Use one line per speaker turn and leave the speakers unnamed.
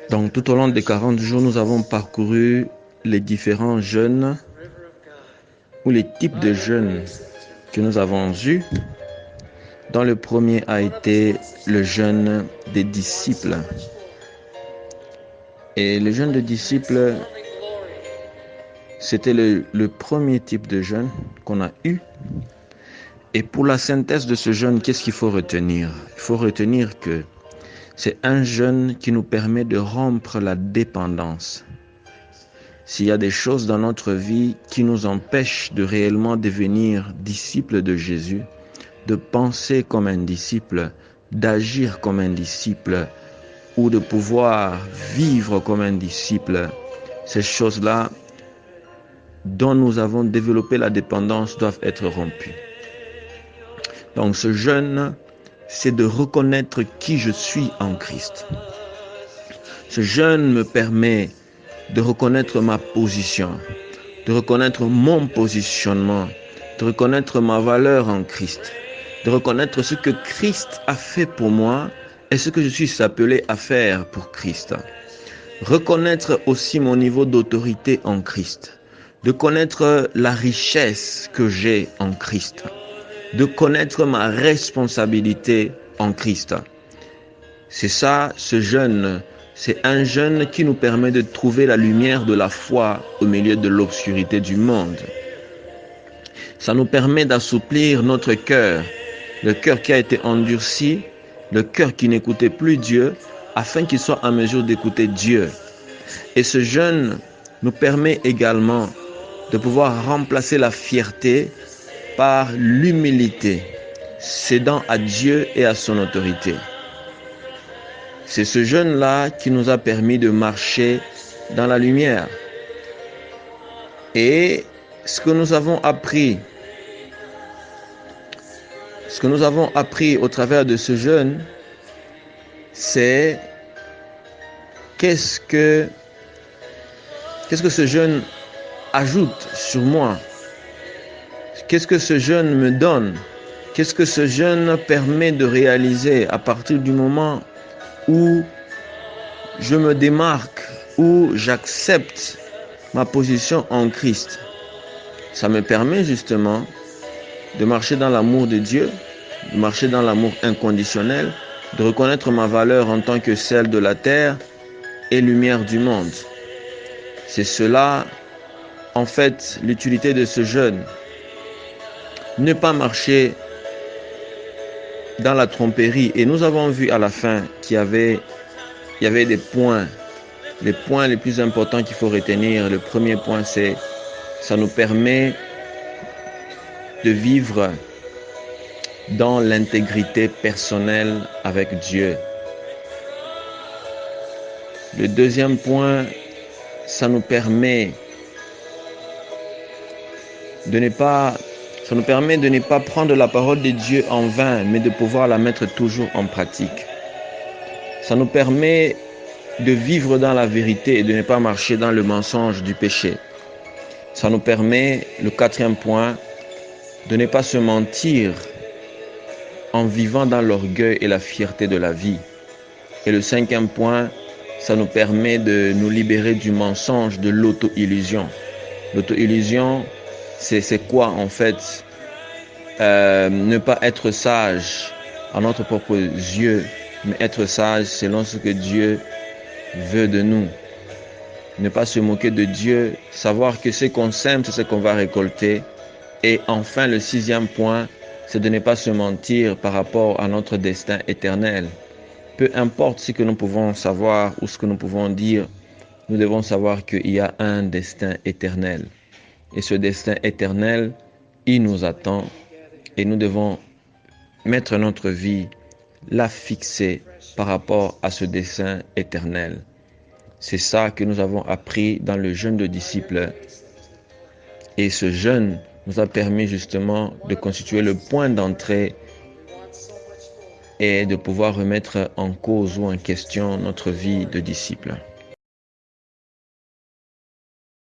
Donc tout au long des 40 jours, nous avons parcouru les différents jeûnes ou les types de jeûnes que nous avons eus. Dont le premier a été le jeûne des disciples. Et le jeûne des disciples, c'était le premier type de jeûne qu'on a eu. Et pour la synthèse de ce jeûne, qu'est-ce qu'il faut retenir? Il faut retenir que c'est un jeûne qui nous permet de rompre la dépendance. S'il y a des choses dans notre vie qui nous empêchent de réellement devenir disciples de Jésus, de penser comme un disciple, d'agir comme un disciple ou de pouvoir vivre comme un disciple, ces choses-là dont nous avons développé la dépendance doivent être rompues. Donc ce jeûne, c'est de reconnaître qui je suis en Christ. Ce jeûne me permet de reconnaître ma position, de reconnaître mon positionnement, de reconnaître ma valeur en Christ, de reconnaître ce que Christ a fait pour moi et ce que je suis appelé à faire pour Christ. Reconnaître aussi mon niveau d'autorité en Christ, de connaître la richesse que j'ai en Christ, de connaître ma responsabilité en Christ. C'est ça, ce jeûne. C'est un jeûne qui nous permet de trouver la lumière de la foi au milieu de l'obscurité du monde. Ça nous permet d'assouplir notre cœur, le cœur qui a été endurci, le cœur qui n'écoutait plus Dieu, afin qu'il soit en mesure d'écouter Dieu. Et ce jeûne nous permet également de pouvoir remplacer la fierté par l'humilité, cédant à Dieu et à son autorité. C'est ce jeûne-là qui nous a permis de marcher dans la lumière. Et ce que nous avons appris au travers de ce jeûne, c'est qu'est-ce que ce jeûne ajoute sur moi? Qu'est-ce que ce jeûne me donne? Qu'est-ce que ce jeûne permet de réaliser à partir du moment où je me démarque, où j'accepte ma position en Christ? Ça me permet justement de marcher dans l'amour de Dieu, de marcher dans l'amour inconditionnel, de reconnaître ma valeur en tant que celle de la terre et lumière du monde. C'est cela, en fait, l'utilité de ce jeûne. Ne pas marcher dans la tromperie. Et nous avons vu à la fin qu'il y avait des points. Les points les plus importants qu'il faut retenir. Le premier point, c'est ça nous permet de vivre dans l'intégrité personnelle avec Dieu. Le deuxième point, ça nous permet de ne pas prendre la parole de Dieu en vain, mais de pouvoir la mettre toujours en pratique. Ça nous permet de vivre dans la vérité et de ne pas marcher dans le mensonge du péché. Ça nous permet, le quatrième point, de ne pas se mentir en vivant dans l'orgueil et la fierté de la vie. Et le cinquième point, ça nous permet de nous libérer du mensonge, de l'auto-illusion. L'auto-illusion, c'est quoi en fait? Ne pas être sage à notre propre yeux, mais être sage selon ce que Dieu veut de nous. Ne pas se moquer de Dieu, savoir que ce qu'on sème, c'est ce qu'on va récolter. Et enfin, le sixième point, c'est de ne pas se mentir par rapport à notre destin éternel. Peu importe ce que nous pouvons savoir ou ce que nous pouvons dire, nous devons savoir qu'il y a un destin éternel. Et ce destin éternel, il nous attend et nous devons mettre notre vie, la fixer par rapport à ce destin éternel. C'est ça que nous avons appris dans le jeûne de disciples. Et ce jeûne nous a permis justement de constituer le point d'entrée et de pouvoir remettre en cause ou en question notre vie de disciple.